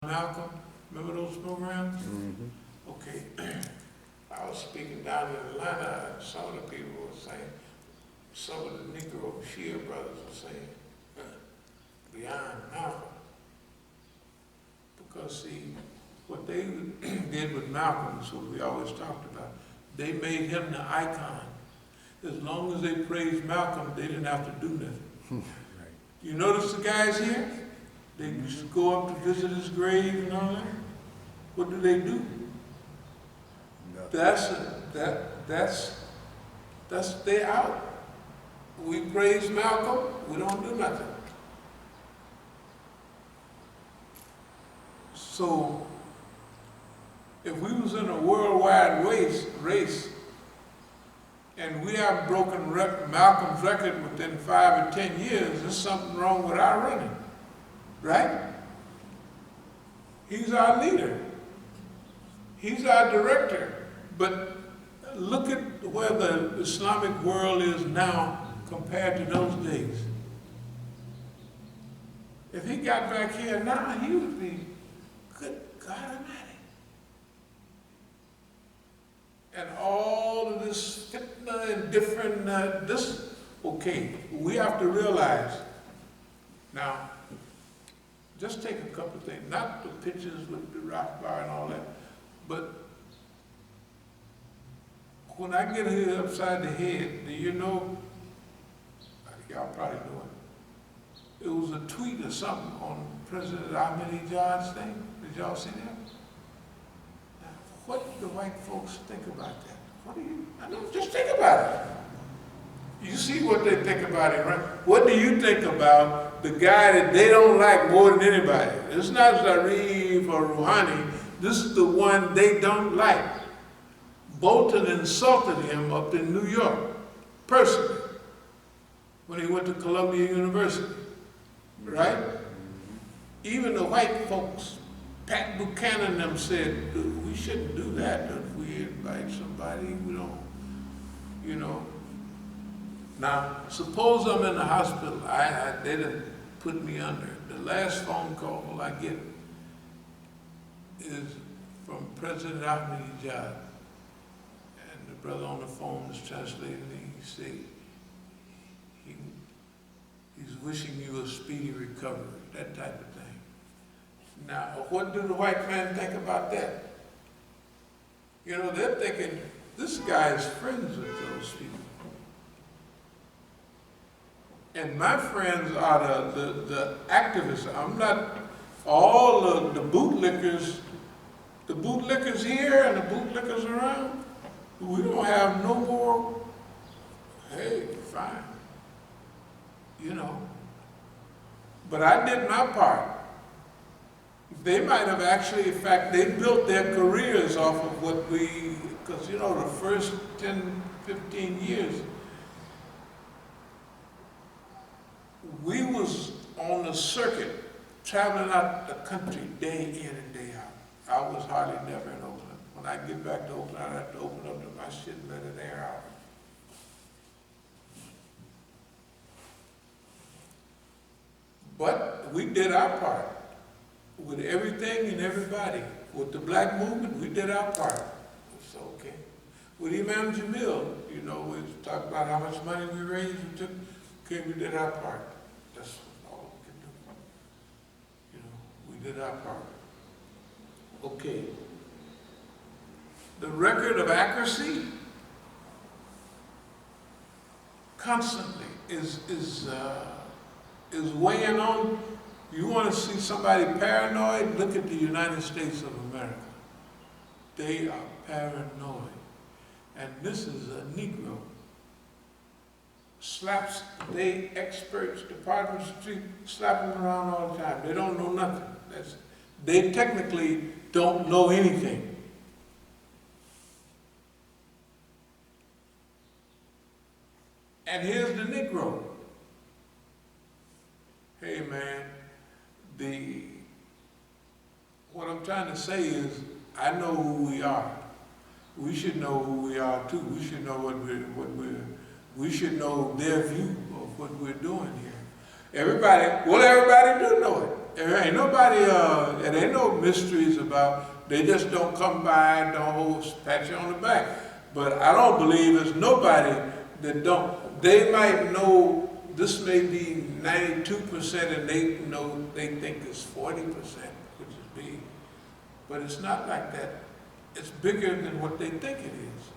Malcolm, remember those programs? Mm-hmm. Okay, I was speaking down in Atlanta, and some of the people were saying, some of the Negro Shia brothers were saying, beyond Malcolm. Because see, what they did with Malcolm is what we always talked about. They made him the icon. As long as they praised Malcolm, they didn't have to do nothing. Right. You notice the guys here? They used to go up to visit his grave and all that. What do? Nothing. That's they out. We praise Malcolm, we don't do nothing. So if we was in a worldwide race and we have broken Malcolm's record within 5 or 10 years, there's something wrong with our running. Right? He's our leader. He's our director. But look at where the Islamic world is now compared to those days. If he got back here now, he would be, good God Almighty. And all of this fitna and different, okay, we have to realize now, just take a couple of things, not the pictures with the rock bar and all that, but when I get hit upside the head, do you know, y'all probably know it, it was a tweet or something on President Jihad's thing. Did y'all see that? Now, what do the white folks think about that? What do you, I know, just think about it. You see what they think about it, right? What do you think about the guy that they don't like more than anybody? It's not Zarif or Rouhani. This is the one they don't like. Bolton insulted him up in New York, personally, when he went to Columbia University, right? Even the white folks, Pat Buchanan them said, we shouldn't do that. If we invite somebody, we don't, you know. Now, suppose I'm in the hospital, they didn't put me under. The last phone call I get is from President Jihad. And the brother on the phone is translating, he said, he's wishing you a speedy recovery, that type of thing. Now, what do the white men think about that? You know, they're thinking, this guy is friends with those people. And my friends are the activists. I'm not all the bootlickers here and the bootlickers around. We don't have no more, hey, fine, you know. But I did my part. They might have actually, in fact, they built their careers off of what we, because you know, the first 10, 15 years, we was on the circuit, traveling out the country day in and day out. I was hardly never in Oakland. When I get back to Oakland, I have to open up the Masjid and let it air out. But we did our part. With everything and everybody. With the black movement, we did our part. It's okay. With Imam Jamil, you know, we talked about how much money we raised, okay, we did our part. That's all we can do. You know, we did our part. Okay. The record of accuracy constantly is weighing on. You want to see somebody paranoid? Look at the United States of America. They are paranoid. And this is a Negro. Slaps, they experts, Department of Street, slap them around all the time. They don't know nothing. They technically don't know anything. And here's the Negro. Hey man, what I'm trying to say is, I know who we are. We should know who we are too. We should know we should know their view of what we're doing here. Everybody do know it. There ain't nobody, there ain't no mysteries about, they just don't come by and don't pat you on the back. But I don't believe there's nobody that don't, they might know this may be 92% and they think it's 40%, which is big. But it's not like that. It's bigger than what they think it is.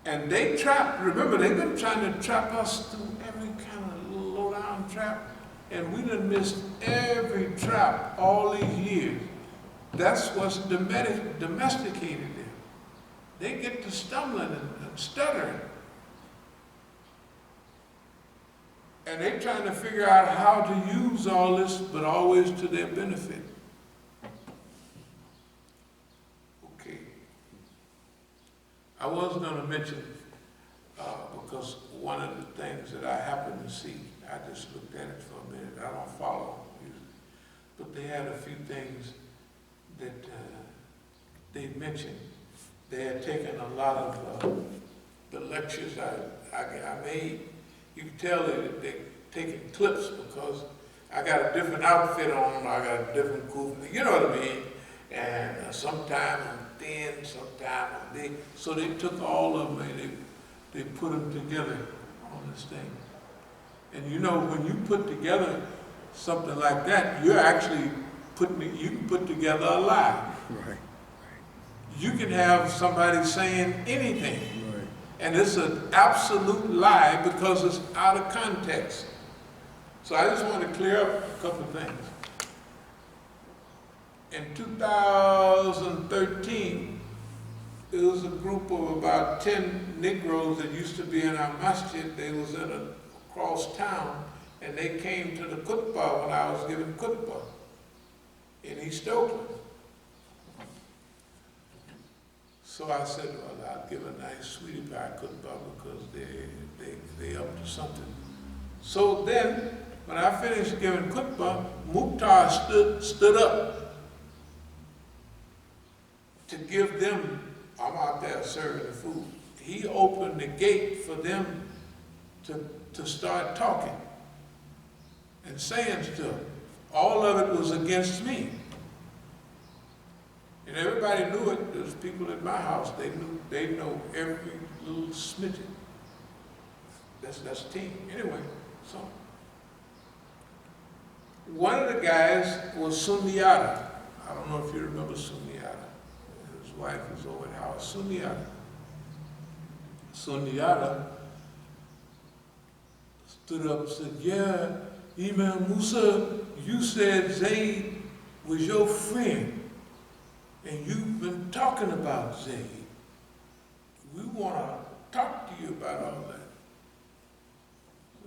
And they remember, they've been trying to trap us through every kind of low-down trap, and we done missed every trap all these years. That's what's domesticated them. They get to stumbling and stuttering. And they're trying to figure out how to use all this, but always to their benefit. Okay. I was going to mention, because one of the things that I happened to see, I just looked at it for a minute, I don't follow usually, but they had a few things that they mentioned. They had taken a lot of the lectures I made. You can tell that they're taking clips because I got a different outfit on, I got a different cool, you know what I mean? And sometimes I'm thin, sometimes I'm big. So they took all of them and they put them together on this thing. And you know, when you put together something like that, you're actually you can put together a lie. Right. You can have somebody saying anything. Right. And it's an absolute lie because it's out of context. So I just want to clear up a couple of things. In 2013, there was a group of about 10 Negroes that used to be in our masjid. They was across town, and they came to the khutbah when I was giving khutbah in East Oakland. So I said, well, I'll give a nice sweetie pie khutbah because they up to something. So then, when I finished giving khutbah, Mukhtar stood up to give them, I'm out there serving the food. He opened the gate for them to start talking and saying stuff. All of it was against me. And everybody knew it. There's people at my house, they know every little smidgen. That's a team. Anyway, so one of the guys was Sunniyata. I don't know if you remember Sunniyata. His wife was over at house. Sunniyata stood up and said, yeah, Imam Musa, you said Zayd was your friend. And you've been talking about Zayd. We want to talk to you about all that.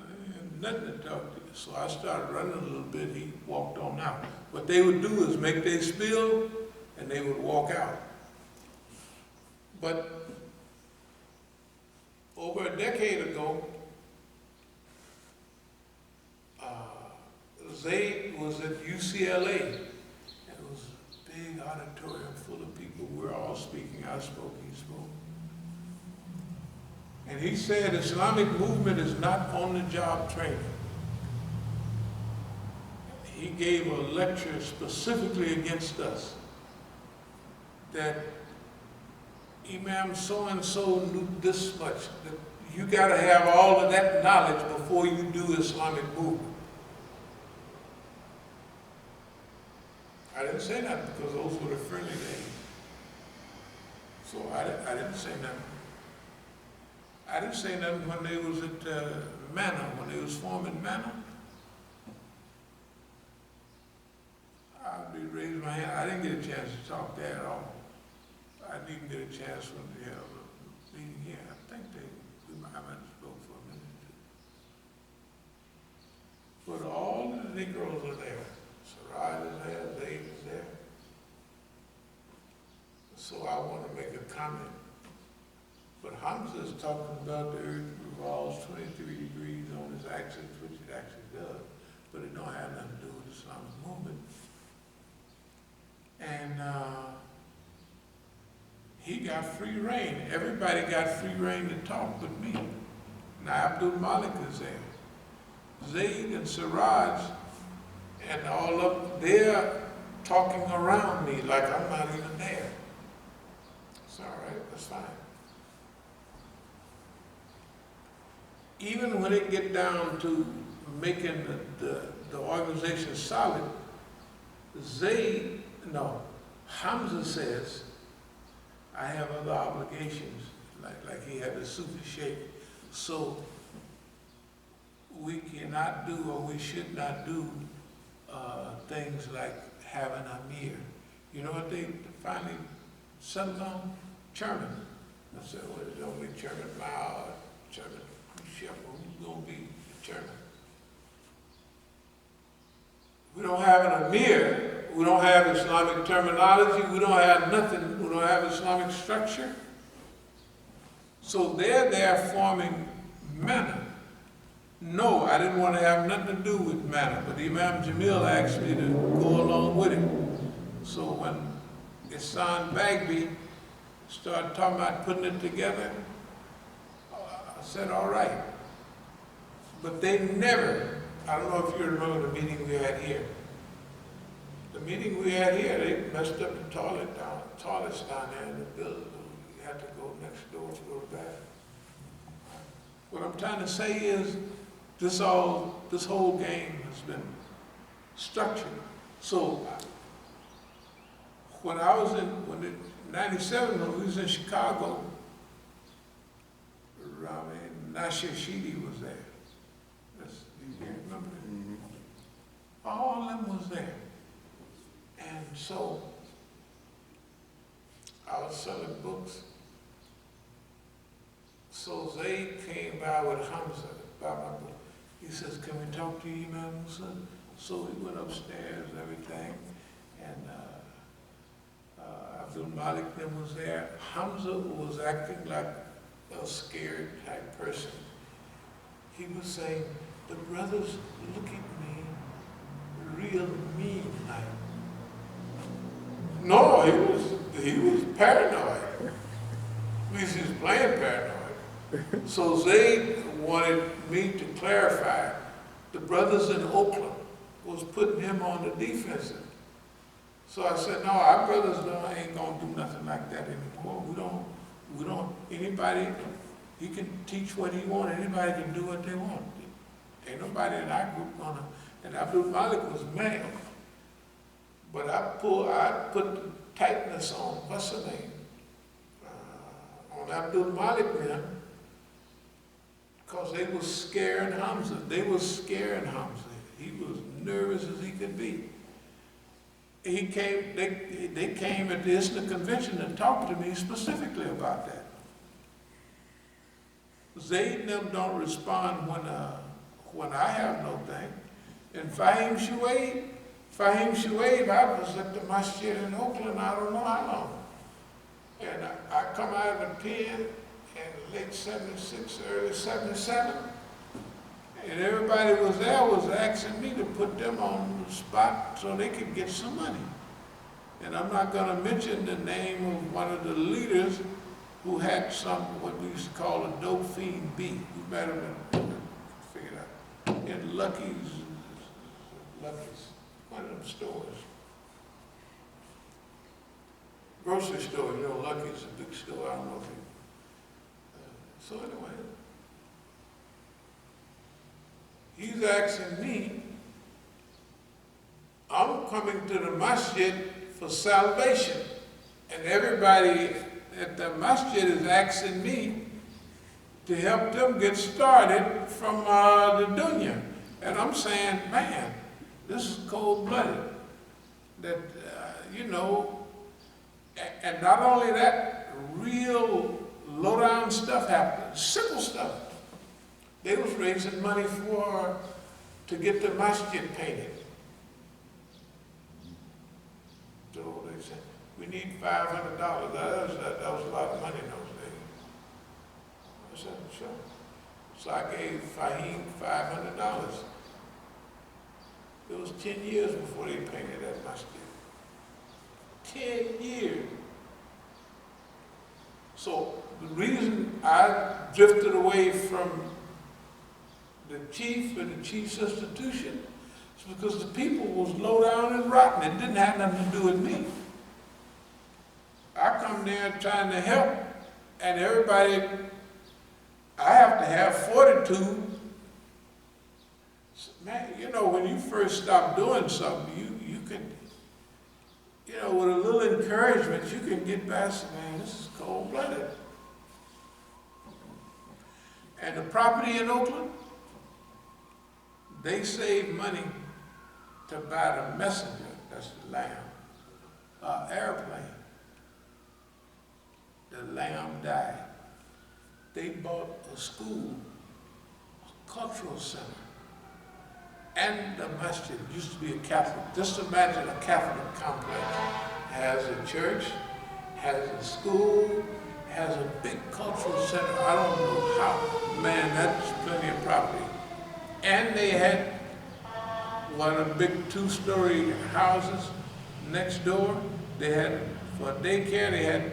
I had nothing to talk to you. So I started running a little bit. He walked on out. What they would do is make their spiel, and they would walk out. But over a decade ago, Zayd was at UCLA. Big auditorium full of people. We're all speaking. I spoke, he spoke. And he said Islamic movement is not on-the-job training. He gave a lecture specifically against us. That Imam so-and-so knew this much. That you got to have all of that knowledge before you do Islamic movement. I didn't say that because those were the friendly days. So I didn't say nothing. I didn't say nothing when they was at Manor, when they was forming Manor. I'd be raising my hand. I didn't get a chance to talk there at all. I didn't get a chance when they held a meeting here. I think we might have spoke for a minute or two. But all the Negroes are there. Saraj is there, Zayd is there. So I want to make a comment. But Hamza is talking about the earth revolves 23 degrees on its axis, which it actually does, but it don't have nothing to do with the Islamic movement. And he got free reign. Everybody got free reign to talk but me. Now Abdul-Malik is there. Zayd and Siraj and all of, they're talking around me like I'm not even there. It's all right, that's fine. Even when it get down to making the organization solid, Hamza says, I have other obligations, like he had the Sufi shaykh. So we cannot do, or we should not do things like have an amir. You know what they finally settled on? Chairman. I said, well, it's only Chairman Mao, Chairman Khrushchev, who's going to be the chairman? We don't have an amir, we don't have Islamic terminology, we don't have nothing, we don't have Islamic structure. So they're there forming manna. No, I didn't want to have nothing to do with manna, but Imam Jamil asked me to go along with him. So when Ihsan Bagby started talking about putting it together, I said, all right. But they never, I don't know if you remember the meeting we had here. The meeting we had here, they messed up the toilets down there in the building. You had to go next door to go to the bathroom. What I'm trying to say is, this whole game has been structured. So when I was in 97, when we was in Chicago, Rami Nasir Sheedy was there. You remember that? Mm-hmm. All of them was there. And so I was selling books. So Zayd came by with Hamza, by my book. He says, can we talk to you, Imam Musa? So we went upstairs, everything, and Abdul Malik then was there. Hamza was acting like a scared type person. He was saying, the brothers look at me real mean like. No, he was paranoid. At least he was playing paranoid. So Zayd wanted me to clarify. The brothers in Oakland was putting him on the defensive. So I said, no, our brothers ain't gonna do nothing like that anymore. We don't, anybody, he can teach what he wants, anybody can do what they want. Ain't nobody in our group gonna, and Abdul Malik was mad. But I put the tightness on, what's her name? On Abdul Malik then, because they was scaring Hamza. They was scaring Hamza. He was nervous as he could be. They came at the ISNA convention and talked to me specifically about that. Zayd and them don't respond when I have no thing. And Fahim Shuaib, I was at the Masjid in Oakland, I don't know how long. And I come out of the pen in late 76, early 77, and everybody was there was asking me to put them on the spot so they could get some money. And I'm not going to mention the name of one of the leaders who had some, what we used to call a dope fiend B. You better figure it out. In Lucky's, one of them stores. Grocery store, you know, Lucky's a big store, I don't know if you, so anyway, he's asking me, I'm coming to the masjid for salvation, and everybody at the masjid is asking me to help them get started from the dunya. And I'm saying, man, this is cold-blooded. That, you know, and not only that, real low-down stuff happened, simple stuff. They was raising money to get the masjid painted. So they said, we need $500. That was a lot of money in those days. I said, sure. So I gave Fahim $500. It was 10 years before they painted that masjid. 10 years. So the reason I drifted away from the chief and the chief's institution, it's because the people was low down and rotten. It didn't have nothing to do with me. I come there trying to help, and everybody, I have to have fortitude. Man, you know, when you first stop doing something, you can, you know, with a little encouragement, you can get past, man, this is cold-blooded. And the property in Oakland, they saved money to buy the Messenger, that's the Lamb, airplane. The Lamb died. They bought a school, a cultural center, and the Masjid. It used to be a Catholic. Just imagine a Catholic complex. Has a church, has a school, has a big cultural center. I don't know how. Man, that's plenty of property. And they had one of the big 2-story houses next door. They had, for daycare, they had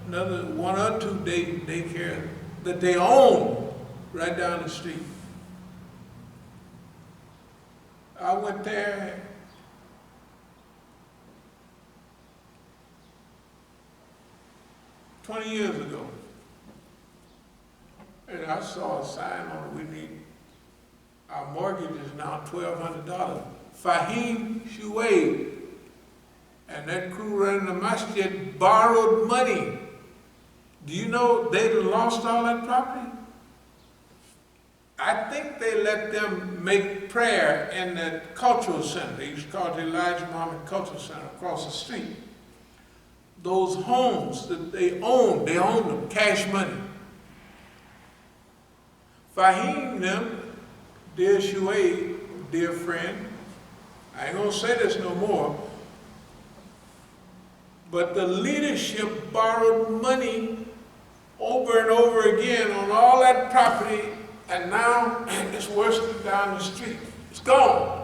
another 1 or 2 daycare that they own right down the street. I went there, $20 years ago, and I saw a sign on it, we need, our mortgage is now $1,200. Fahim Shuaib and that crew running the Masjid borrowed money. Do you know they lost all that property? I think they let them make prayer in the cultural center. They used to call it the Elijah Muhammad Cultural Center across the street. Those homes that they own them, cash money. Fahim them, dear Shuaib, dear friend, I ain't gonna say this no more, but the leadership borrowed money over and over again on all that property, and now it's worse than down the street. It's gone.